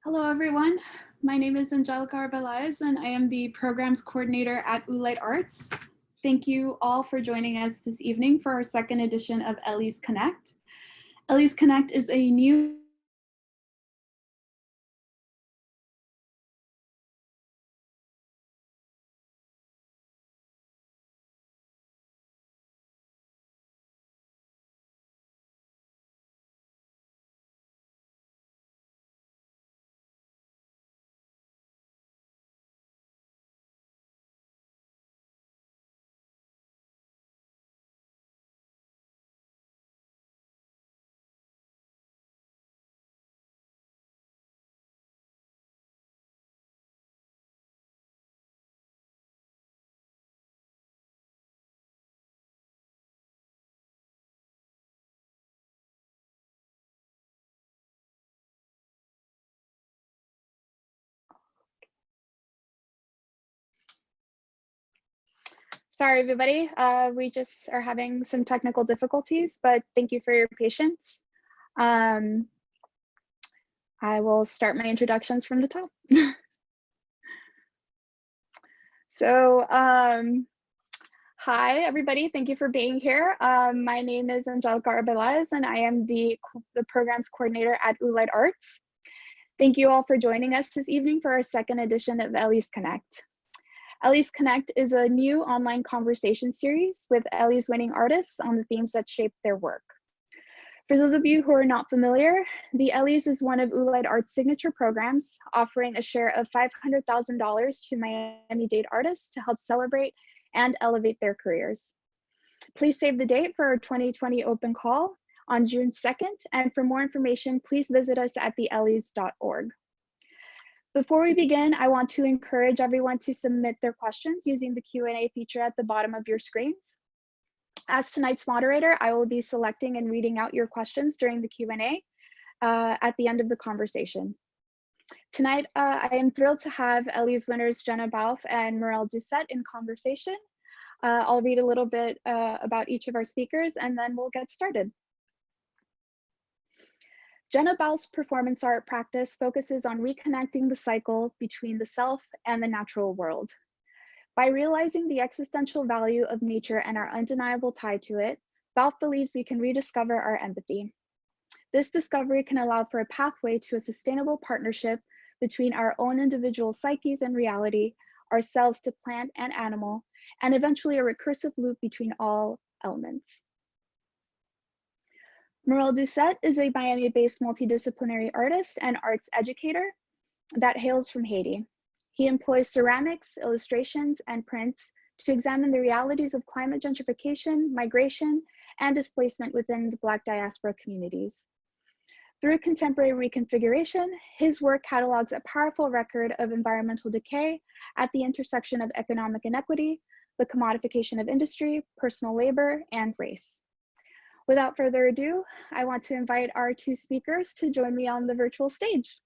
Hello, everyone. My name is Angelica Arbeláez, and I am the Programs Coordinator at Oolite Arts. Thank you all for joining us this evening for our second edition of Ellies Connect. Ellies Connect is a new Sorry, everybody. We just are having some technical difficulties, but thank you for your patience. I will start my introductions from the top. Hi, everybody. Thank you for being here. My name is Angelica Arbeláez, and I am the Programs Coordinator at Oolite Arts. Thank you all for joining us this evening for our second edition of Ellies Connect. Ellies Connect is a new online conversation series with Ellies winning artists on the themes that shape their work. For those of you who are not familiar, the Ellies is one of Oolite Art's signature programs, offering a share of $500,000 to Miami-Dade artists to help celebrate and elevate their careers. Please save the date for our 2020 open call on June 2nd, and for more information, please visit us at theellies.org. Before we begin, I want to encourage everyone to submit their questions using the Q&A feature at the bottom of your screens. As tonight's moderator, I will be selecting and reading out your questions during the Q&A at the end of the conversation. Tonight, I am thrilled to have Ellies winners Jenna Balfe and Morel Doucet in conversation. I'll read a little bit about each of our speakers, and then we'll get started. Jenna Balfe's performance art practice focuses on reconnecting the cycle between the self and the natural world. By realizing the existential value of nature and our undeniable tie to it, Balfe believes we can rediscover our empathy. This discovery can allow for a pathway to a sustainable partnership between our own individual psyches and reality, ourselves to plant and animal, and eventually a recursive loop between all elements. Morel Doucet is a Miami-based multidisciplinary artist and arts educator that hails from Haiti. He employs ceramics, illustrations, and prints to examine the realities of climate gentrification, migration, and displacement within the Black diaspora communities. Through contemporary reconfiguration, his work catalogs a powerful record of environmental decay at the intersection of economic inequity, the commodification of industry, personal labor, and race. Without further ado, I want to invite our two speakers to join me on the virtual stage.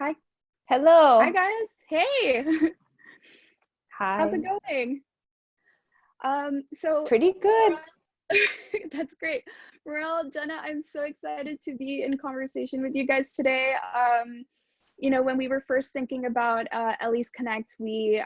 Hi. Hello. Hi, guys. Hey. Hi. How's it going? Pretty good. That's great. Morel, Jenna, I'm so excited to be in conversation with you guys today. You know, when we were first thinking about Ellies Connect, we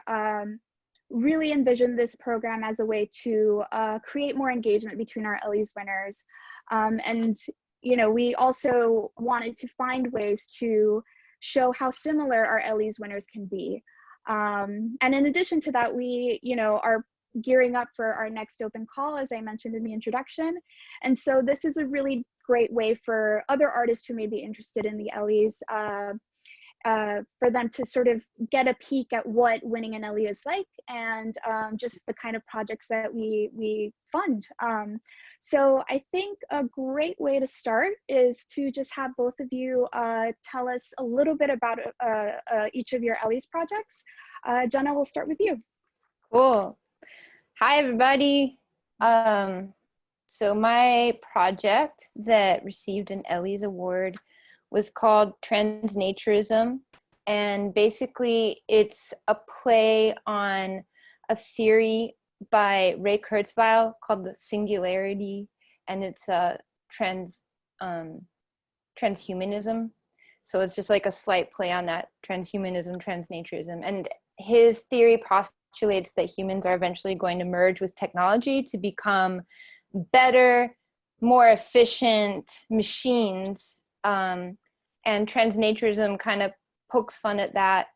really envisioned this program as a way to create more engagement between our Ellies winners. And, you know, we also wanted to find ways to show how similar our Ellies winners can be. And in addition to that, we, you know, are gearing up for our next open call, as I mentioned in the introduction. And so this is a really great way for other artists who may be interested in the Ellies for them to sort of get a peek at what winning an Ellie is like, and just the kind of projects that we fund. So I think a great way to start is to just have both of you tell us a little bit about each of your Ellies projects. Jenna, we'll start with you. Cool. Hi, everybody. So my project that received an Ellies Award was called Transnaturism, and basically it's a play on a theory by Ray Kurzweil called the singularity, and it's a transhumanism. So it's just like a slight play on that transhumanism, transnaturism. And his theory postulates that humans are eventually going to merge with technology to become better, more efficient machines. And transnaturism kind of pokes fun at that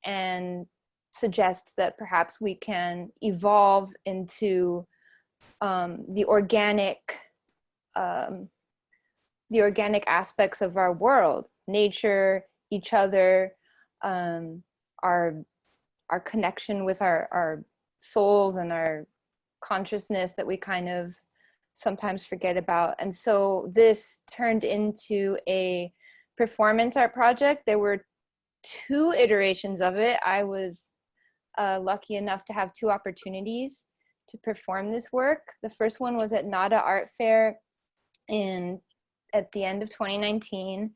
and suggests that perhaps we can evolve into the organic aspects of our world, nature, each other, our connection with our souls and our consciousness that we kind of sometimes forget about. And so this turned into a performance art project. There were 2 iterations of it. I was lucky enough to have 2 opportunities to perform this work. The first one was at NADA Art Fair at the end of 2019,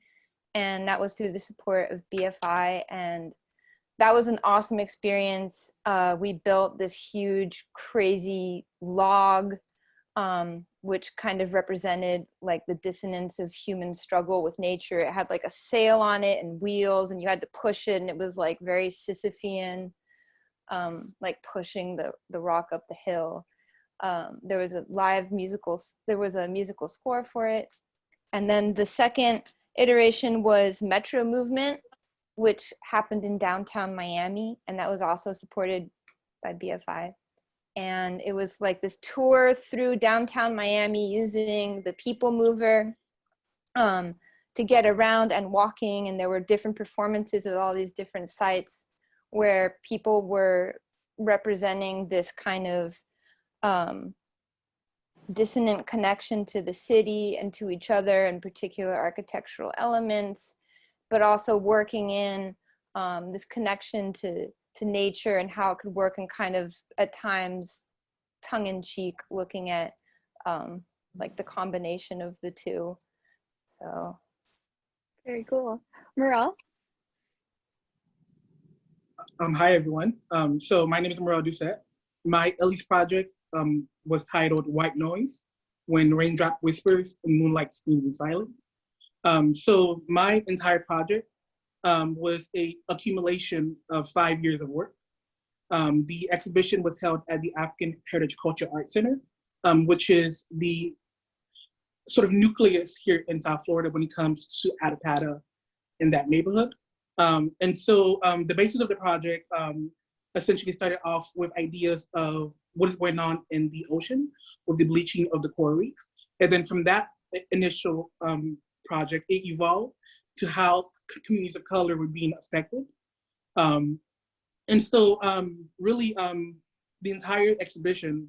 and that was through the support of BFI, and that was an awesome experience. We built this huge, crazy log, which kind of represented like the dissonance of human struggle with nature. It had like a sail on it and wheels, and you had to push it, and it was like very Sisyphean, like pushing the rock up the hill. There was a musical score for it. And then the second iteration was Metro Movement, which happened in downtown Miami, and that was also supported by BFI. And it was like this tour through downtown Miami using the People Mover to get around and walking, and there were different performances at all these different sites where people were representing this kind of dissonant connection to the city and to each other and particular architectural elements, but also working in this connection to nature and how it could work, and kind of at times tongue-in-cheek looking at like the combination of the 2. So Very cool. Morel? Hi, everyone. So my name is Morel Doucet. My Ellies project was titled White Noise, When Raindrop Whispers and Moonlight Screams in Silence. So my entire project was a accumulation of 5 years of work. The exhibition was held at the African Heritage Culture Art Center, which is the sort of nucleus here in South Florida when it comes to Attapata in that neighborhood. And so the basis of the project essentially started off with ideas of what is going on in the ocean with the bleaching of the coral reefs. And then from that initial project, it evolved to how communities of color were being affected. And so really the entire exhibition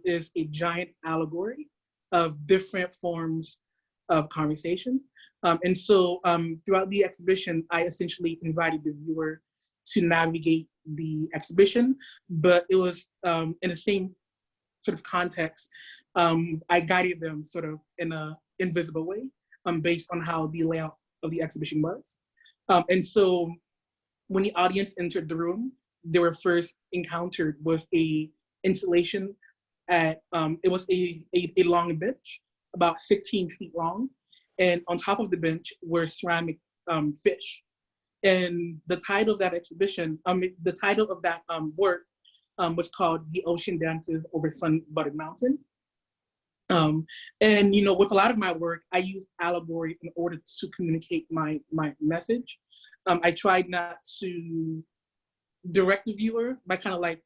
is a giant allegory of different forms of conversation. And so throughout the exhibition, I essentially invited the viewer to navigate the exhibition, but it was in the same sort of context. I guided them sort of in an invisible way based on how the layout of the exhibition was. And so when the audience entered the room, they were first encountered with a installation at, it was a long bench, about 16 feet long. And on top of the bench were ceramic fish. And the title of that exhibition, the title of that work was called The Ocean Dances Over Sun-Buttered Mountain. And you know, with a lot of my work, I use allegory in order to communicate my message. I tried not to direct the viewer by kind of like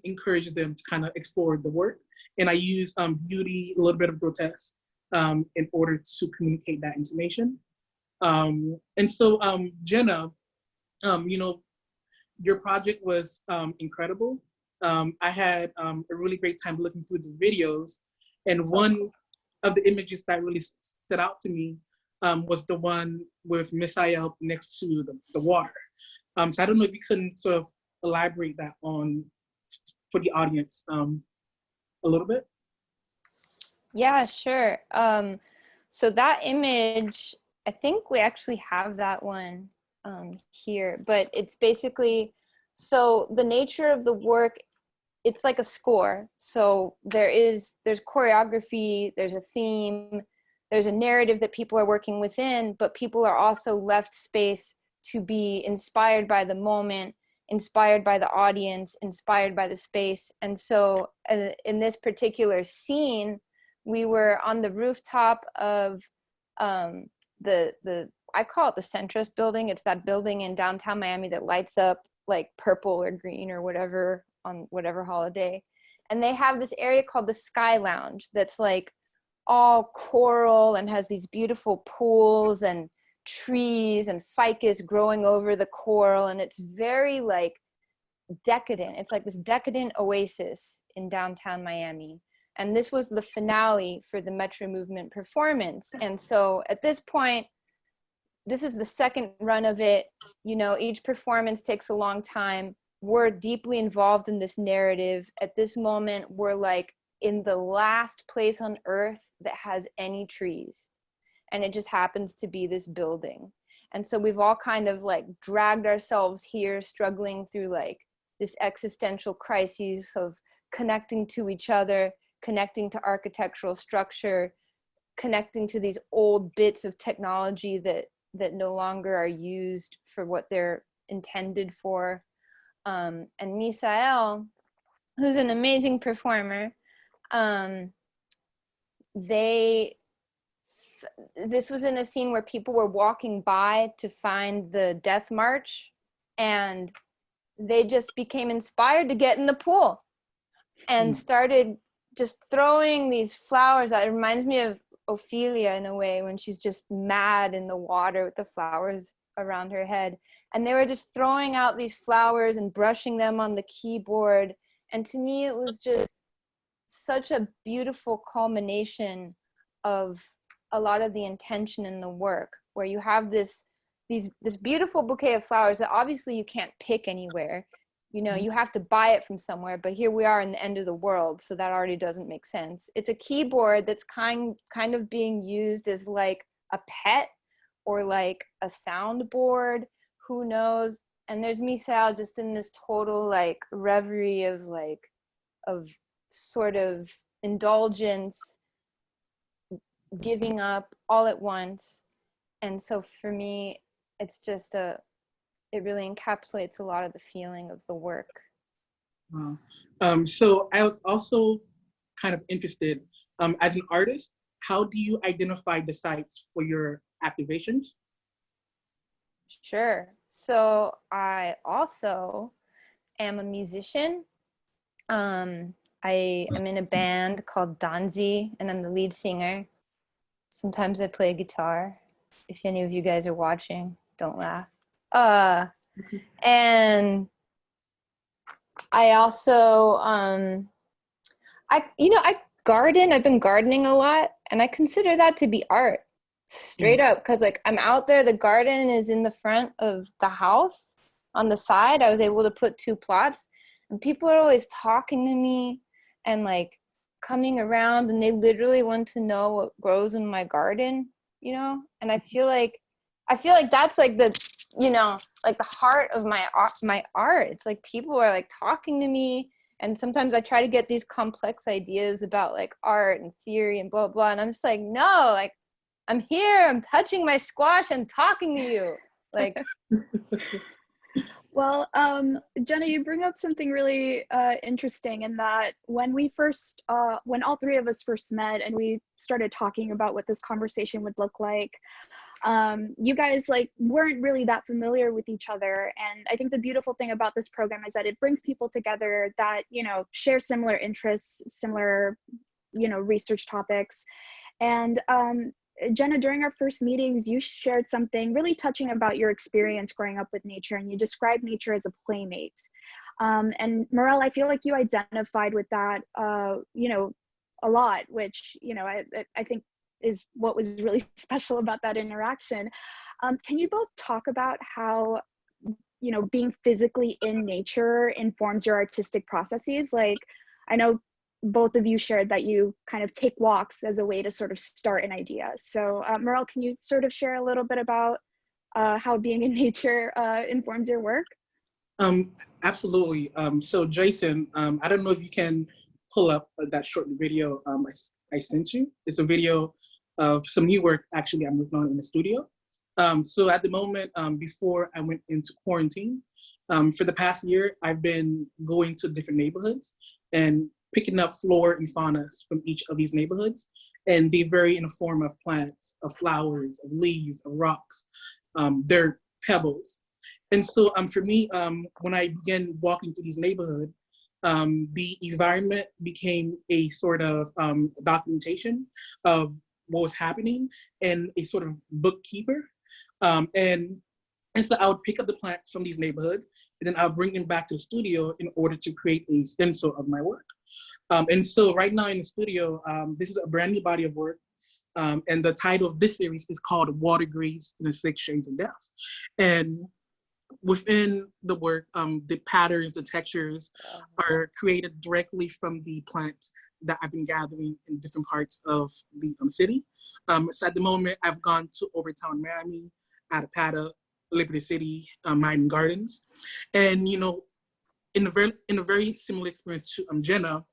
encourage them to kind of explore the work. And I use beauty, a little bit of grotesque in order to communicate that information. And so Jenna, you know, your project was incredible. I had a really great time looking through the videos. And one of the images that really stood out to me was the one with Misael next to the water. So I don't know if you couldn't sort of elaborate that on for the audience a little bit. yeah, sure. So that image, I think we actually have that one here, but it's basically, so the nature of the work, it's like a score. So there's choreography, there's a theme, there's a narrative that people are working within, but people are also left space to be inspired by the moment, inspired by the audience, inspired by the space. And so in this particular scene, we were on the rooftop of I call it the Centrist building. It's that building in downtown Miami that lights up like purple or green or whatever on whatever holiday. And they have this area called the Sky Lounge that's like all coral and has these beautiful pools and trees and ficus growing over the coral. And it's very like decadent. It's like this decadent oasis in downtown Miami. And this was the finale for the Metro Movement performance. And so at this point, this is the second run of it. You know, each performance takes a long time. We're deeply involved in this narrative. At this moment, we're like in the last place on earth that has any trees. And it just happens to be this building. And so we've all kind of like dragged ourselves here, struggling through like this existential crises of connecting to each other, connecting to architectural structure, connecting to these old bits of technology that no longer are used for what they're intended for. And Misael, who's an amazing performer, this was in a scene where people were walking by to find the death march, and they just became inspired to get in the pool and started just throwing these flowers out. It reminds me of Ophelia in a way, when she's just mad in the water with the flowers around her head. And they were just throwing out these flowers and brushing them on the keyboard. And to me, it was just such a beautiful culmination of a lot of the intention in the work, where you have this beautiful bouquet of flowers that obviously you can't pick anywhere. You know, you have to buy it from somewhere, but here we are in the end of the world, so that already doesn't make sense. It's a keyboard that's kind of being used as like a pet or like a soundboard, who knows? And there's Misael just in this total like reverie of sort of indulgence, giving up all at once. And so for me, it's just it really encapsulates a lot of the feeling of the work. Wow. So I was also kind of interested, as an artist, how do you identify the sites for your activations? Sure. So I also am a musician. I am in a band called Danzi, and I'm the lead singer. Sometimes I play guitar. If any of you guys are watching, don't laugh. And I also, I garden. I've been gardening a lot, and I consider that to be art, straight up. Cause like I'm out there, the garden is in the front of the house. On the side, I was able to put 2 plots, and people are always talking to me and like coming around, and they literally want to know what grows in my garden, you know? And I feel like that's like the, you know, like the heart of my art. It's like people are like talking to me, and sometimes I try to get these complex ideas about like art and theory and blah, blah. And I'm just like, no, like I'm here, I'm touching my squash and talking to you. Like, Well, Jenna, you bring up something really interesting in that when all 3 of us first met and we started talking about what this conversation would look like, you guys like weren't really that familiar with each other. And I think the beautiful thing about this program is that it brings people together that, you know, share similar interests, similar, you know, research topics. And Jenna, during our first meetings, you shared something really touching about your experience growing up with nature, and you described nature as a playmate. And Morel, I feel like you identified with that, you know, a lot, which, you know, I think is what was really special about that interaction. Can you both talk about how, you know, being physically in nature informs your artistic processes? Like, I know both of you shared that you kind of take walks as a way to sort of start an idea. So Morel, can you sort of share a little bit about how being in nature informs your work? Absolutely. So Jason, I don't know if you can pull up that short video I sent you. It's a video of some new work actually I'm working on in the studio. So at the moment, before I went into quarantine, for the past year, I've been going to different neighborhoods and picking up flora and fauna from each of these neighborhoods. And they vary in the form of plants, of flowers, of leaves, of rocks, dirt, pebbles. And so for me, when I began walking through these neighborhoods, the environment became a sort of documentation of what was happening and a sort of bookkeeper. And so I would pick up the plants from these neighborhoods, and then I'll bring them back to the studio in order to create a stencil of my work. And so right now in the studio, this is a brand new body of work. And the title of this series is called Water Graves in the Six Shades of Death. And within the work, the patterns, the textures are created directly from the plants that I've been gathering in different parts of the city. So at the moment, I've gone to Overtown, Miami, Attapata, Liberty City, Miami Gardens. And, you know, in a very similar experience to Jenna,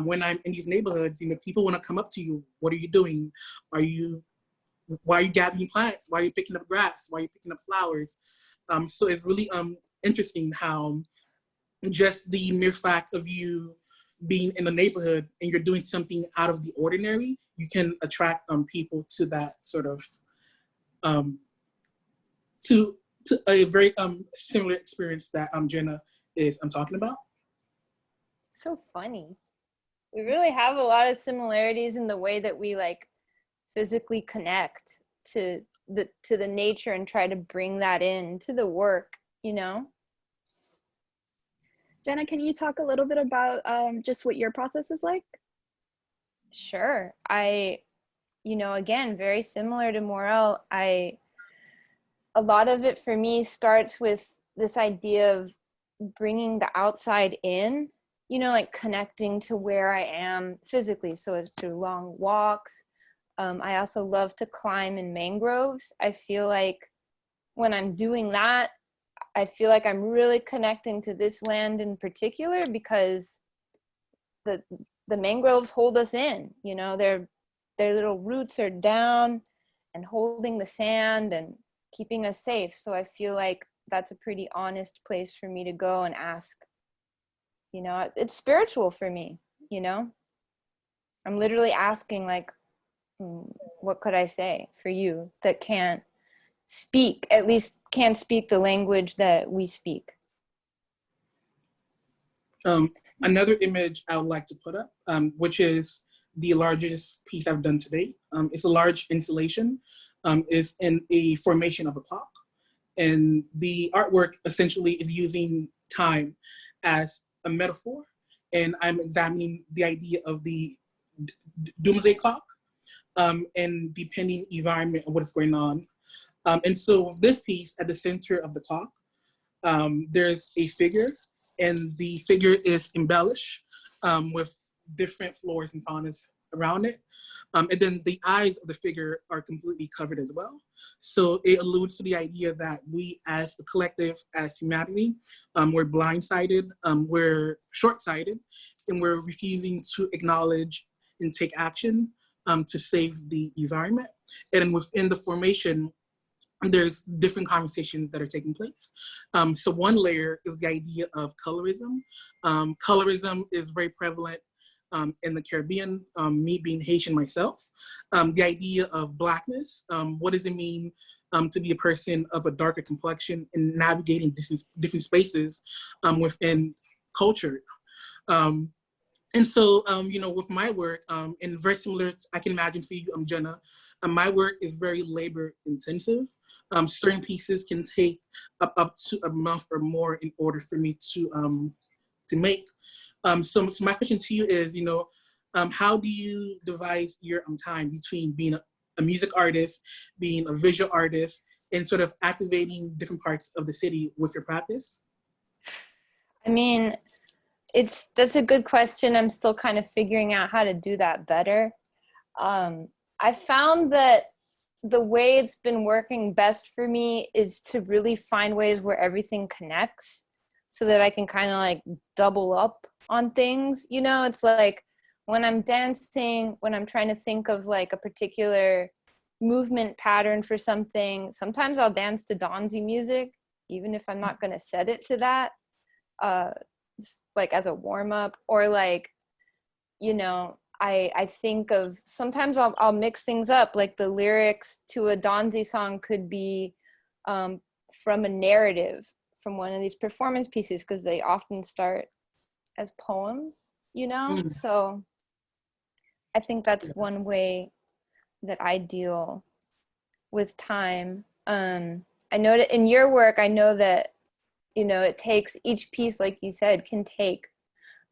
when I'm in these neighborhoods, you know, people want to come up to you. What are you doing? Why are you gathering plants? Why are you picking up grass? Why are you picking up flowers? So it's really interesting how just the mere fact of you being in the neighborhood and you're doing something out of the ordinary, you can attract people to that sort of to a very similar experience that Jenna is talking about. So funny. We really have a lot of similarities in the way that we like physically connect to the nature and try to bring that into the work, you know? Jenna, can you talk a little bit about just what your process is like? Sure. You know, again, very similar to Morel, a lot of it for me starts with this idea of bringing the outside in, you know, like connecting to where I am physically. So it's through long walks. I also love to climb in mangroves. I feel like when I'm doing that, I feel like I'm really connecting to this land in particular because the mangroves hold us in, you know, their little roots are down and holding the sand and keeping us safe. So I feel like that's a pretty honest place for me to go and ask, you know, it's spiritual for me, you know, I'm literally asking like, what could I say for you that can't speak, at least can't speak the language that we speak? Another image I would like to put up, which is the largest piece I've done today. It's a large installation. It's in a formation of a clock. And the artwork essentially is using time as a metaphor. And I'm examining the idea of the doomsday clock and the pending environment of what is going on. And so with this piece at the center of the clock, there's a figure, and the figure is embellished with different floras and faunas around it. And then the eyes of the figure are completely covered as well. So it alludes to the idea that we as a collective, as humanity, we're blindsided, we're short-sighted, and we're refusing to acknowledge and take action to save the environment. And within the formation, there's different conversations that are taking place. So one layer is the idea of colorism. Colorism is very prevalent in the Caribbean, me being Haitian myself. The idea of Blackness, what does it mean to be a person of a darker complexion and navigating different spaces within culture? And so, you know, with my work, and very similar, I can imagine for you, Jenna, my work is very labor intensive. Certain pieces can take up to a month or more in order for me to make. So my question to you is, you know, how do you devise your time between being a music artist, being a visual artist, and sort of activating different parts of the city with your practice? I mean, that's a good question. I'm still kind of figuring out how to do that better. I found that the way it's been working best for me is to really find ways where everything connects so that I can kind of like double up on things. You know, it's like when I'm dancing, when I'm trying to think of like a particular movement pattern for something, sometimes I'll dance to Donzi music, even if I'm not going to set it to that, like as a warm up, or like, you know, I think of, sometimes I'll mix things up, like the lyrics to a Donzi song could be from a narrative from one of these performance pieces, because they often start as poems, you know? So I think that's one way that I deal with time. I know that in your work, I know that, you know, it takes, each piece, like you said, can take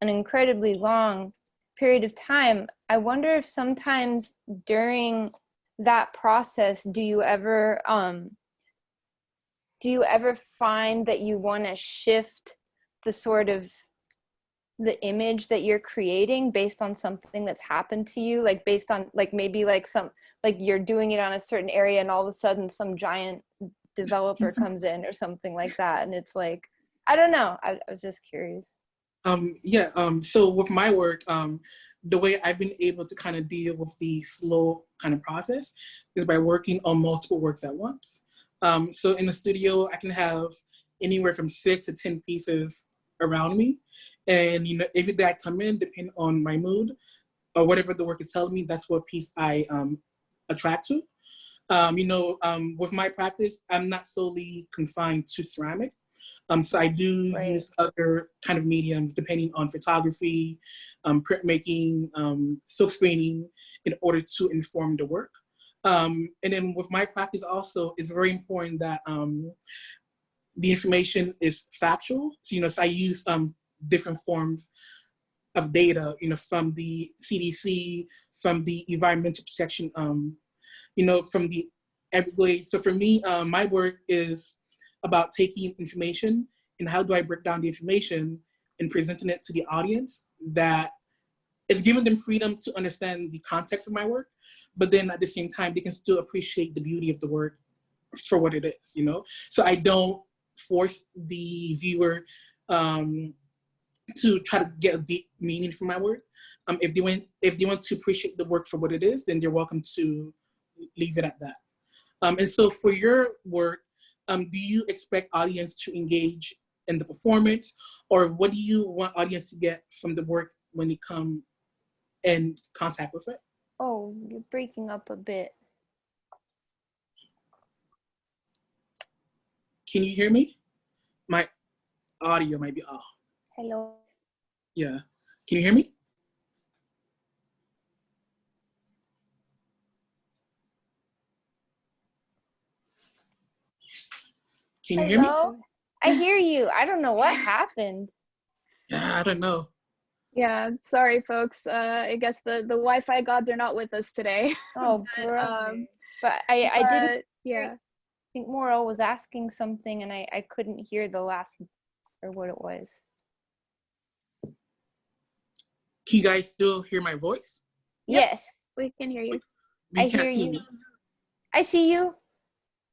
an incredibly long period of time. I wonder if sometimes during that process, do you ever find that you want to shift the sort of the image that you're creating based on something that's happened to you, like based on like maybe like some, like you're doing it on a certain area and all of a sudden some giant developer comes in or something like that, and it's like, I don't know, I was just curious. So with my work, the way I've been able to kind of deal with the slow kind of process is by working on multiple works at once. So in the studio, I can have anywhere from 6 to 10 pieces around me. And, you know, every day I come in, depending on my mood or whatever the work is telling me, that's what piece I attract to. With my practice, I'm not solely confined to ceramic. So I do use other kind of mediums depending on photography, printmaking, silk screening in order to inform the work. And then with my practice also, it's very important that the information is factual. So I use different forms of data, from the CDC, from the environmental protection, from the Everglades. So for me, my work is about taking information and how do I break down the information and presenting it to the audience that it's giving them freedom to understand the context of my work, but then at the same time, they can still appreciate the beauty of the work for what it is, So I don't force the viewer to try to get a deep meaning from my work. If they want to appreciate the work for what it is, then they're welcome to leave it at that. And so for your work, do you expect audience to engage in the performance, or what do you want audience to get from the work when they come in contact with it? Oh, you're breaking up a bit. Can you hear me? My audio might be off. Hello. Yeah. Can you hear me? Can you hear me? I hear you. I don't know what happened. Yeah, I don't know. Yeah, sorry folks. I guess the Wi-Fi gods are not with us today. Oh, but I didn't. Yeah. I think Morel was asking something, and I couldn't hear the last or what it was. Can you guys still hear my voice? Yep, yes, we can hear you. I hear you. I see you.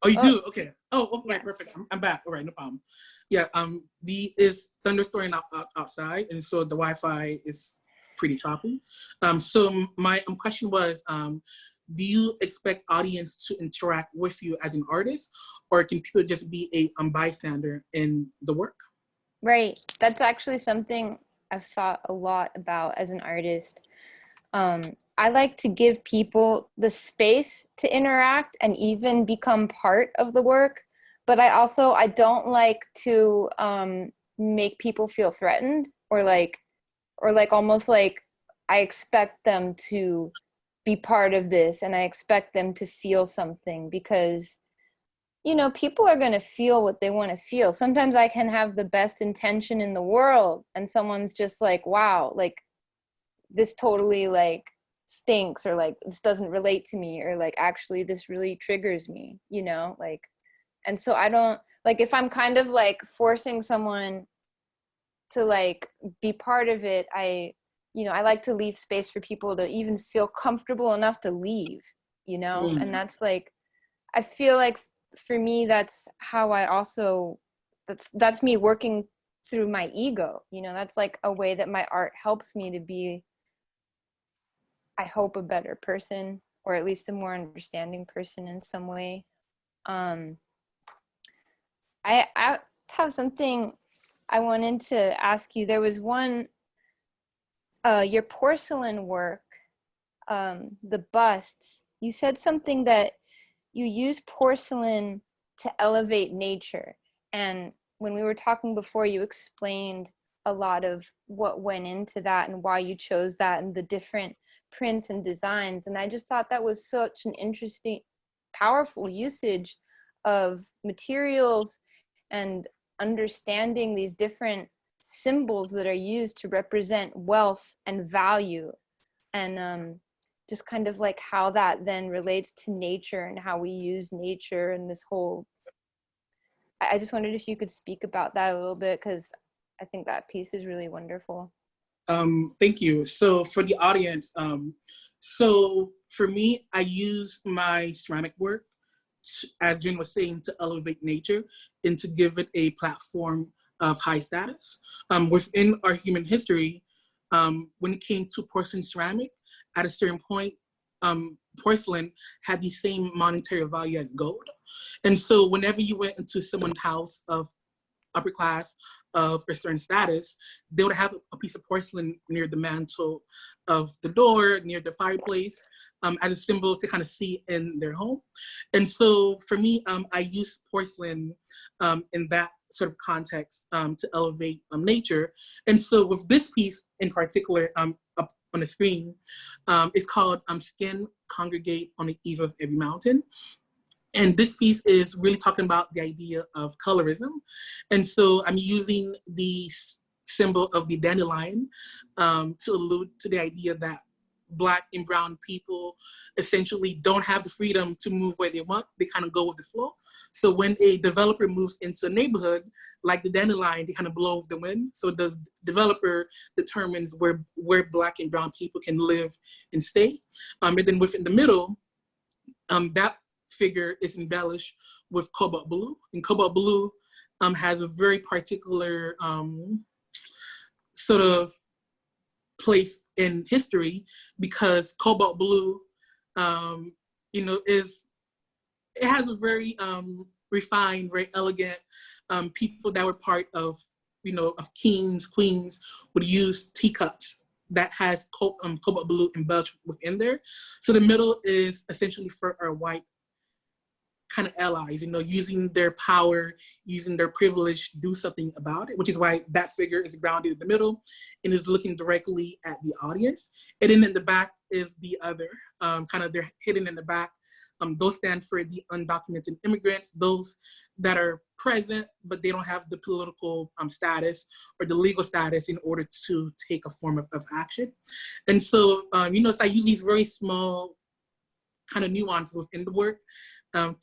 Oh, you do? Okay. Oh, okay, right, perfect. I'm back. All right, no problem. Yeah, it's thunderstorming outside, and so the Wi-Fi is pretty choppy. So my question was, do you expect audience to interact with you as an artist, or can people just be a bystander in the work? Right. That's actually something I've thought a lot about as an artist. I like to give people the space to interact and even become part of the work, but I don't like to make people feel threatened or like almost like I expect them to be part of this and I expect them to feel something, because people are going to feel what they want to feel. Sometimes I can have the best intention in the world and someone's just like, wow, like this totally like stinks, or like this doesn't relate to me, or like actually this really triggers me, like. And so I don't like, if I'm kind of like forcing someone to like be part of it, I like to leave space for people to even feel comfortable enough to leave, and that's like, I feel like for me, that's how I also, that's me working through my ego, that's like a way that my art helps me to be I hope, a better person, or at least a more understanding person in some way. I have something I wanted to ask you. There was one, your porcelain work, the busts, you said something that you use porcelain to elevate nature. And when we were talking before, you explained a lot of what went into that and why you chose that and the different prints and designs. And I just thought that was such an interesting, powerful usage of materials and understanding these different symbols that are used to represent wealth and value, and just kind of like how that then relates to nature and how we use nature and this whole, I just wondered if you could speak about that a little bit, because I think that piece is really wonderful. Thank you. So for the audience, so for me, I use my ceramic work, as Jen was saying, to elevate nature and to give it a platform of high status. Within our human history, when it came to porcelain ceramic, at a certain point, porcelain had the same monetary value as gold. And so whenever you went into someone's house of upper class, of a certain status, they would have a piece of porcelain near the mantle of the door, near the fireplace, as a symbol to kind of see in their home. And so for me, I use porcelain in that sort of context to elevate nature. And so with this piece in particular, up on the screen, it's called Skin Congregate on the Eve of Every Mountain. And this piece is really talking about the idea of colorism. And so I'm using the symbol of the dandelion to allude to the idea that Black and brown people essentially don't have the freedom to move where they want. They kind of go with the flow. So when a developer moves into a neighborhood, like the dandelion, they kind of blow with the wind. So the developer determines where Black and brown people can live and stay. And then within the middle, that figure is embellished with cobalt blue. And cobalt blue has a very particular sort of place in history, because cobalt blue, it has a very refined, very elegant, people that were part of kings, queens would use teacups that has cobalt blue embellished within there. So the middle is essentially for our white kind of allies, using their power, using their privilege to do something about it, which is why that figure is grounded in the middle and is looking directly at the audience. And then in the back is the other, they're hidden in the back. Those stand for the undocumented immigrants, those that are present, but they don't have the political status or the legal status in order to take a form of action. And so, so I use these very small kind of nuances within the work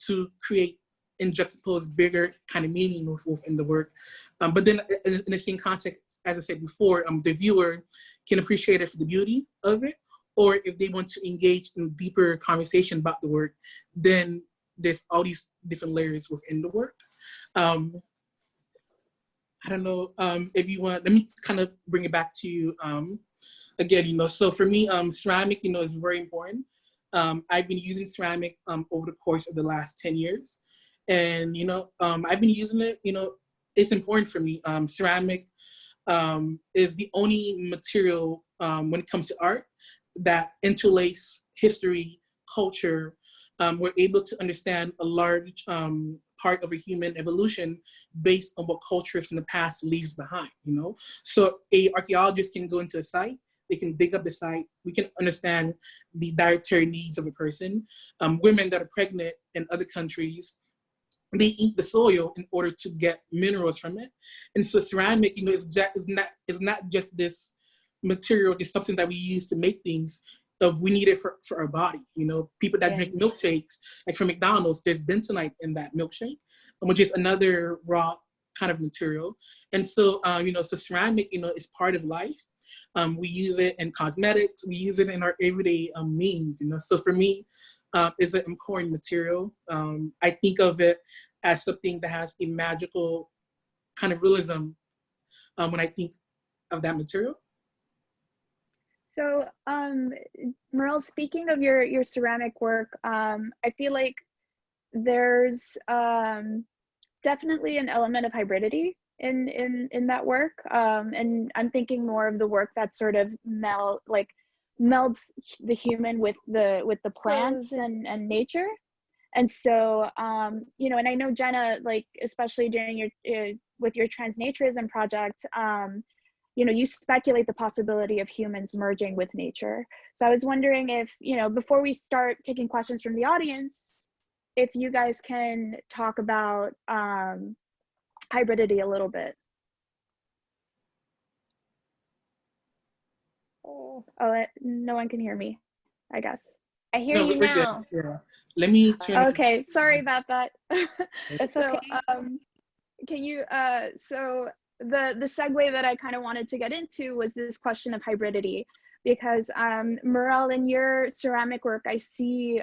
to create and juxtapose bigger kind of meaning within the work. But then in the same context, as I said before, the viewer can appreciate it for the beauty of it, or if they want to engage in deeper conversation about the work, then there's all these different layers within the work. I don't know if you want, let me kind of bring it back to you again, so for me, ceramic, is very important. I've been using ceramic over the course of the last 10 years. And, I've been using it, it's important for me. Ceramic is the only material when it comes to art that interlace history, culture. We're able to understand a large part of a human evolution based on what culture from the past leaves behind, So a archaeologist can go into a site, they can dig up the site. We can understand the dietary needs of a person. Women that are pregnant in other countries, they eat the soil in order to get minerals from it. And so ceramic, is not just this material, this substance that we use to make things. We need it for our body. People that drink milkshakes, like from McDonald's, there's bentonite in that milkshake, which is another raw kind of material. And so, so ceramic, is part of life. We use it in cosmetics. We use it in our everyday means. So for me, it's an important material. I think of it as something that has a magical kind of realism when I think of that material. So, Morel, speaking of your ceramic work, I feel like there's definitely an element of hybridity in that work, and I'm thinking more of the work that sort of melds the human with the plants and nature. And so, you know, and I know Jenna, like especially during your with your Transnaturism project, you know, you speculate the possibility of humans merging with nature. So I was wondering if, you know, before we start taking questions from the audience, if you guys can talk about hybridity a little bit. Oh, no one can hear me, I guess. I hear you now. Yeah. Let me turn. Okay, sorry about that. It's so, okay. can you, so the segue that I kind of wanted to get into was this question of hybridity, because Morel, in your ceramic work, I see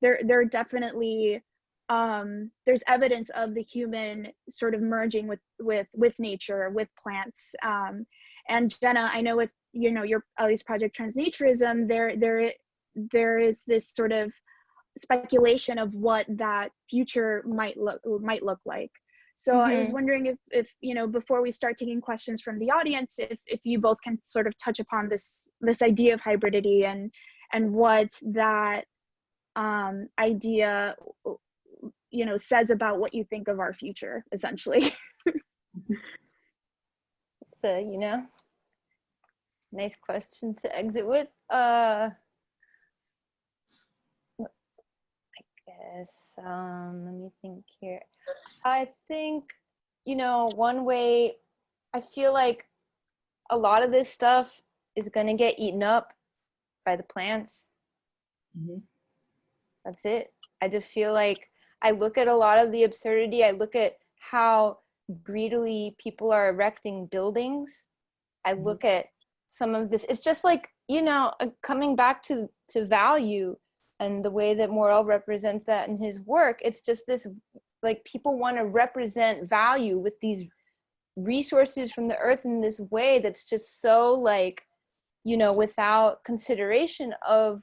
there definitely there's evidence of the human sort of merging with nature, with plants. And Jenna, I know with, you know, your Ellies project Transnaturism, there is this sort of speculation of what that future might look like. So I was wondering if you know, before we start taking questions from the audience, if you both can sort of touch upon this idea of hybridity and what that idea, you know, says about what you think of our future, essentially. It's a, you know, nice question to exit with. Let me think here. I think, you know, one way, I feel like a lot of this stuff is going to get eaten up by the plants. That's it. I just feel like I look at a lot of the absurdity. I look at how greedily people are erecting buildings. I look at some of this. It's just like, you know, coming back to value and the way that Morel represents that in his work. It's just this, like, people want to represent value with these resources from the earth in this way that's just so, like, you know, without consideration of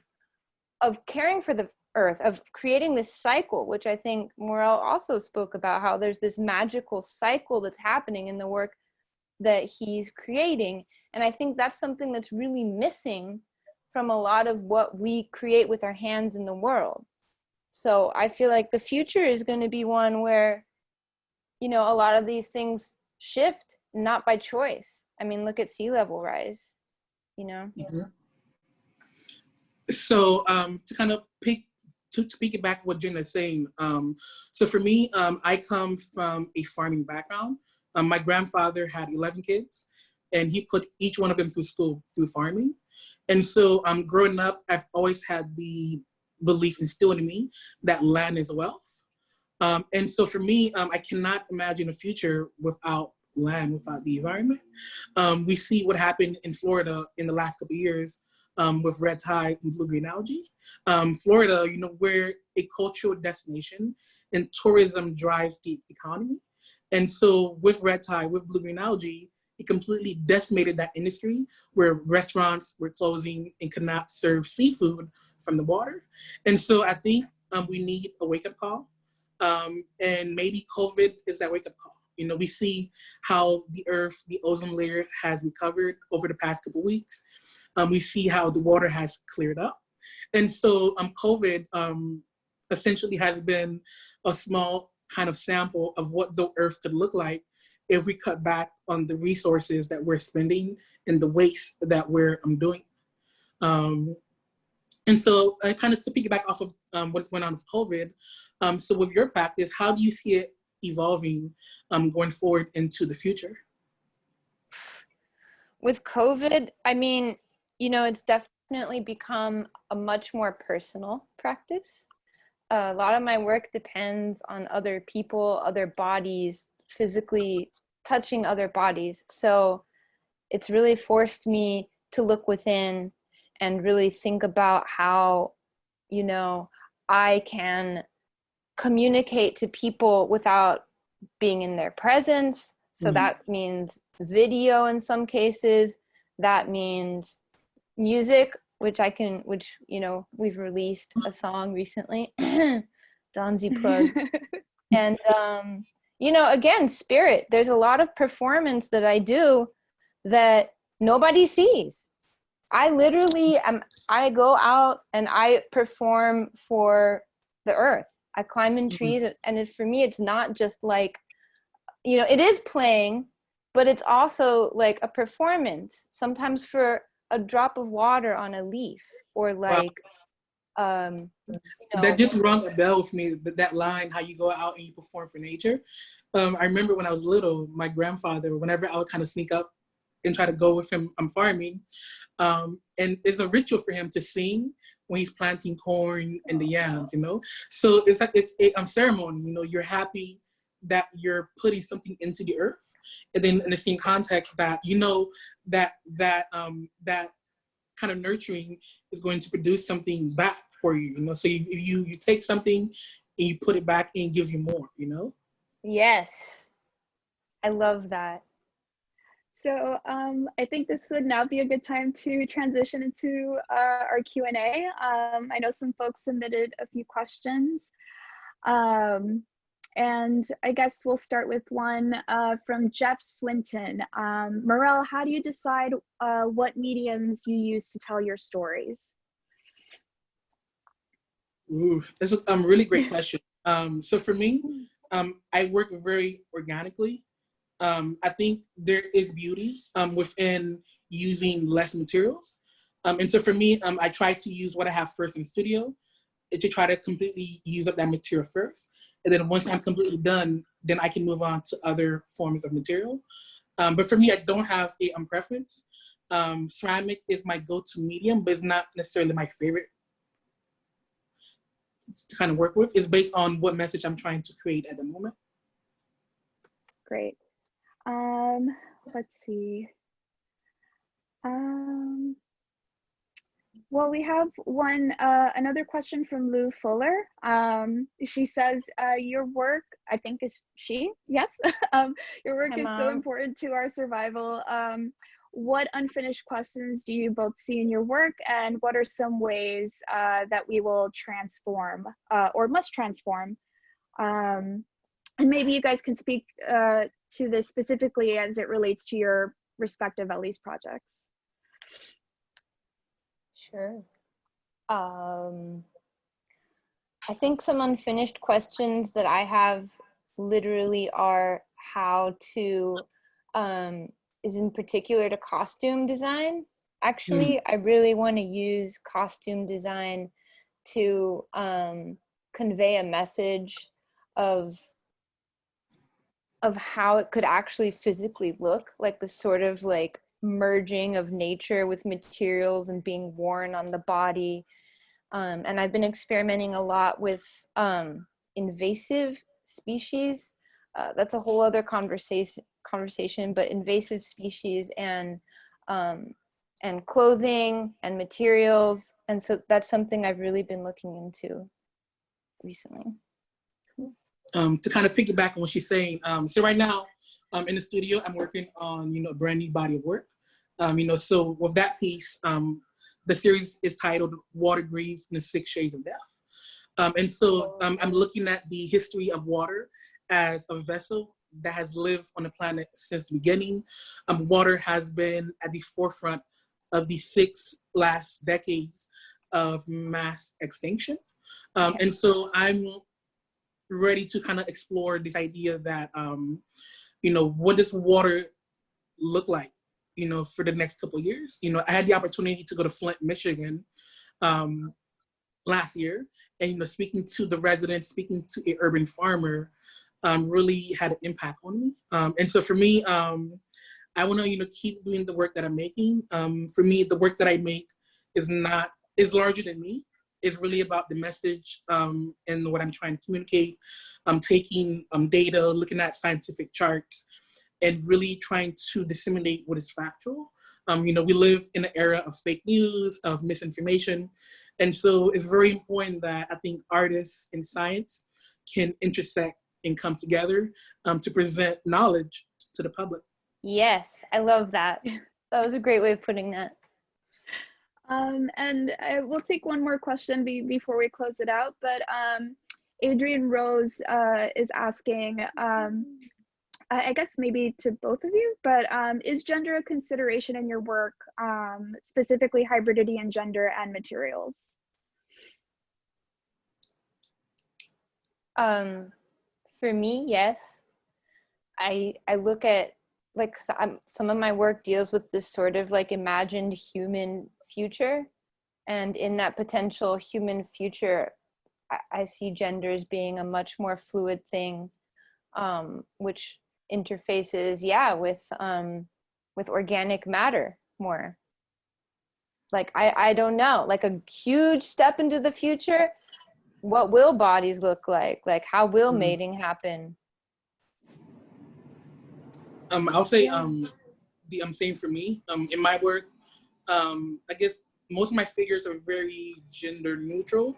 caring for the earth, of creating this cycle, which I think Morel also spoke about, how there's this magical cycle that's happening in the work that he's creating. And I think that's something that's really missing from a lot of what we create with our hands in the world. So I feel like the future is going to be one where, you know, a lot of these things shift, not by choice. I mean, look at sea level rise, you know? So to kind of to piggyback what Jenna's saying, so for me, I come from a farming background. My grandfather had 11 kids, and he put each one of them through school through farming. And so growing up, I've always had the belief instilled in me that land is wealth. And so for me, I cannot imagine a future without land, without the environment. We see what happened in Florida in the last couple of years with red tide and blue-green algae. Florida, you know, we're a cultural destination, and tourism drives the economy. And so with red tide, with blue-green algae, it completely decimated that industry, where restaurants were closing and could not serve seafood from the water. And so I think we need a wake-up call. And maybe COVID is that wake-up call. You know, we see how the earth, the ozone layer has recovered over the past couple of weeks. We see how the water has cleared up. And so COVID essentially has been a small kind of sample of what the earth could look like if we cut back on the resources that we're spending and the waste that we're doing. And so kind of to piggyback off of what's going on with COVID, so with your practice, how do you see it evolving going forward into the future? With COVID, I mean, you know, it's definitely become a much more personal practice. A lot of my work depends on other people, other bodies, physically touching other bodies. So it's really forced me to look within and really think about how, you know, I can communicate to people without being in their presence. So that means video in some cases. That means music, which you know, we've released a song recently, Donzi plug. And, you know, again, spirit, there's a lot of performance that I do that nobody sees. I literally I go out and I perform for the earth. I climb in trees, and for me, it's not just like, you know, it is playing, but it's also like a performance, sometimes for a drop of water on a leaf, or like, you know. That just rung a bell with me, that line, how you go out and you perform for nature. I remember when I was little, my grandfather, whenever I would kind of sneak up and try to go with him farming, and it's a ritual for him to sing when he's planting corn and the yams, you know? So it's like, it's a ceremony, you know, you're happy that you're putting something into the earth. And then in the same context that, you know, that kind of nurturing is going to produce something back for you, you know? So you take something and you put it back and it gives you more, you know? Yes, I love that. So I think this would now be a good time to transition into our Q&A. I know some folks submitted a few questions. And I guess we'll start with one from Jeff Swinton. Morel, how do you decide what mediums you use to tell your stories? Ooh, that's a really great question. So for me, I work very organically. I think there is beauty within using less materials. And so for me, I try to use what I have first in the studio to try to completely use up that material first. And then once I'm completely done, then I can move on to other forms of material. But for me, I don't have a preference. Ceramic is my go-to medium, but it's not necessarily my favorite to kind of work with. It's based on what message I'm trying to create at the moment. Great. Let's see. Well, we have another question from Lou Fuller. She says, your work, I think is she, yes. Your work is so important to our survival. What unfinished questions do you both see in your work, and what are some ways that we will transform or must transform? And maybe you guys can speak to this specifically as it relates to your respective Ellies projects. Sure. I think some unfinished questions that I have literally are how to, is in particular to costume design. Actually, I really want to use costume design to convey a message of how it could actually physically look, like the sort of like merging of nature with materials and being worn on the body. And I've been experimenting a lot with invasive species. That's a whole other conversation, but invasive species and clothing and materials. And so that's something I've really been looking into recently. To kind of piggyback on what she's saying, so right now, in the studio, I'm working on, you know, a brand new body of work. You know, so with that piece, the series is titled Water Grieves and the 6 Shades of Death. And so I'm looking at the history of water as a vessel that has lived on the planet since the beginning. Water has been at the forefront of the 6 last decades of mass extinction. And so I'm ready to kind of explore this idea that, you know, what does water look like, you know, for the next couple of years? You know, I had the opportunity to go to Flint, Michigan last year, and, you know, speaking to the residents, speaking to an urban farmer really had an impact on me. And so for me, I want to, you know, keep doing the work that I'm making. For me, the work that I make is larger than me. It's really about the message and what I'm trying to communicate. I'm taking data, looking at scientific charts, and really trying to disseminate what is factual. You know, we live in an era of fake news, of misinformation. And so it's very important that I think artists and science can intersect and come together to present knowledge to the public. Yes, I love that. That was a great way of putting that. We'll take one more question before we close it out, but Adrian Rose is asking, I guess maybe to both of you, but is gender a consideration in your work, specifically hybridity and gender and materials? For me, yes. I look at, like, some of my work deals with this sort of like imagined human future, and in that potential human future, I see gender as being a much more fluid thing, which interfaces, yeah, with organic matter more. Like, I don't know, like a huge step into the future, what will bodies look like? Like, how will mating happen? I'll say the same for me. In my work, I guess most of my figures are very gender neutral.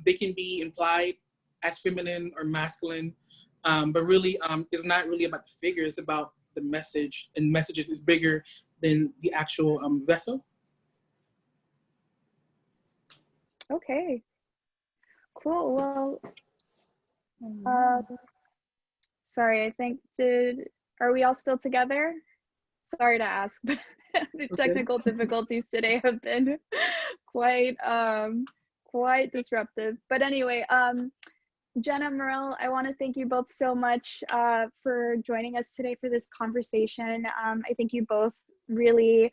They can be implied as feminine or masculine, but really, it's not really about the figure. It's about the message, and message is bigger than the actual vessel. Okay, cool. Well, sorry, I think are we all still together? Sorry to ask, but the technical difficulties today have been quite disruptive. But anyway, Jenna, Morel, I want to thank you both so much for joining us today for this conversation. I think you both really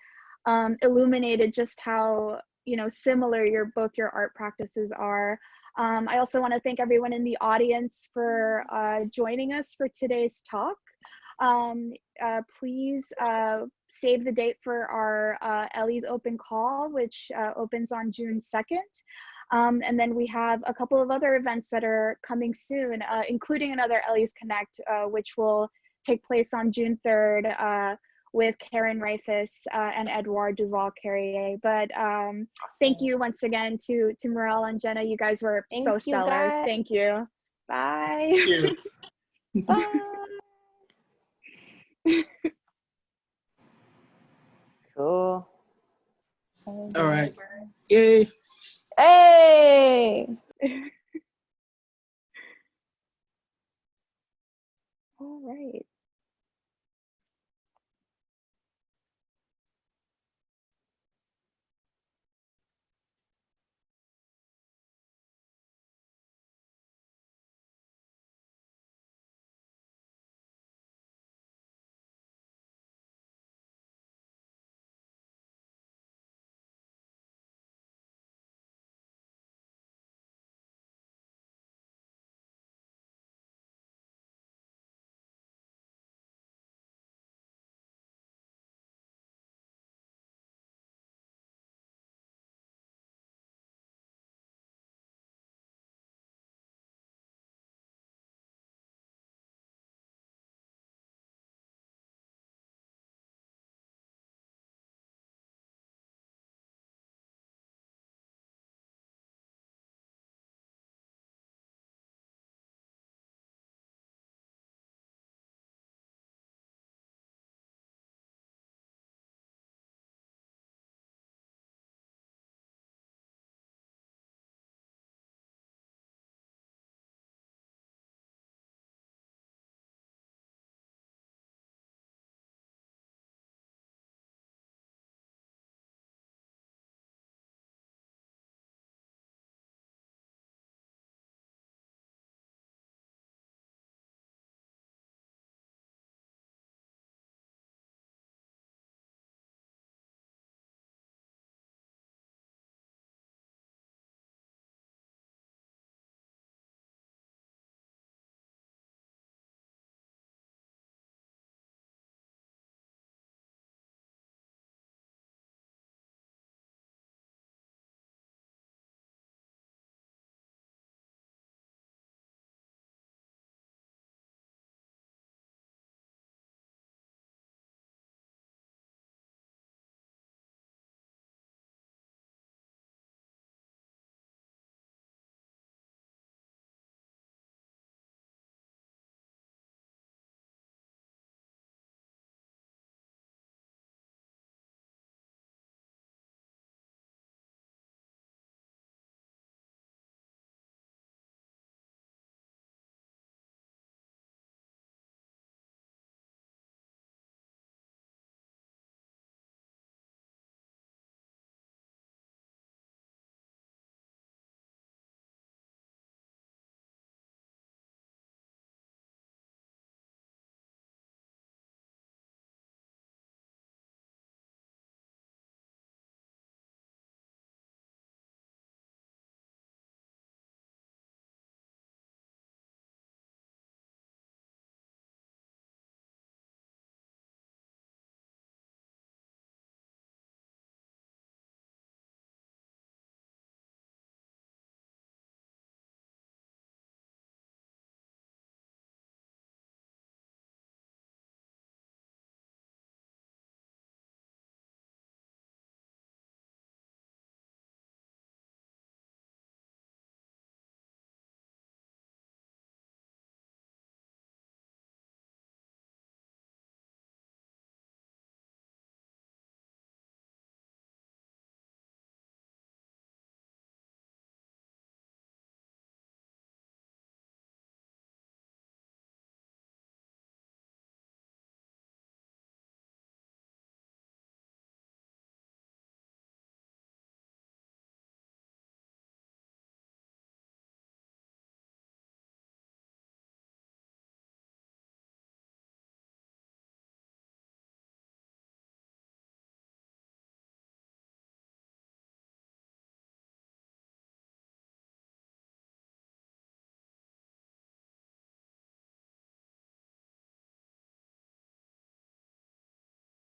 illuminated just how similar both your art practices are. I also want to thank everyone in the audience for joining us for today's talk. Please save the date for our Ellies open call, which opens on June 2nd. And then we have a couple of other events that are coming soon, including another Ellies Connect, which will take place on June 3rd with Karen Reifus and Edouard Duval-Carrier. But thank you once again to Morel and Jenna. You guys were so stellar. Thank you. Bye. Thank you. Bye. Cool. All right. Yay. Hey. All right.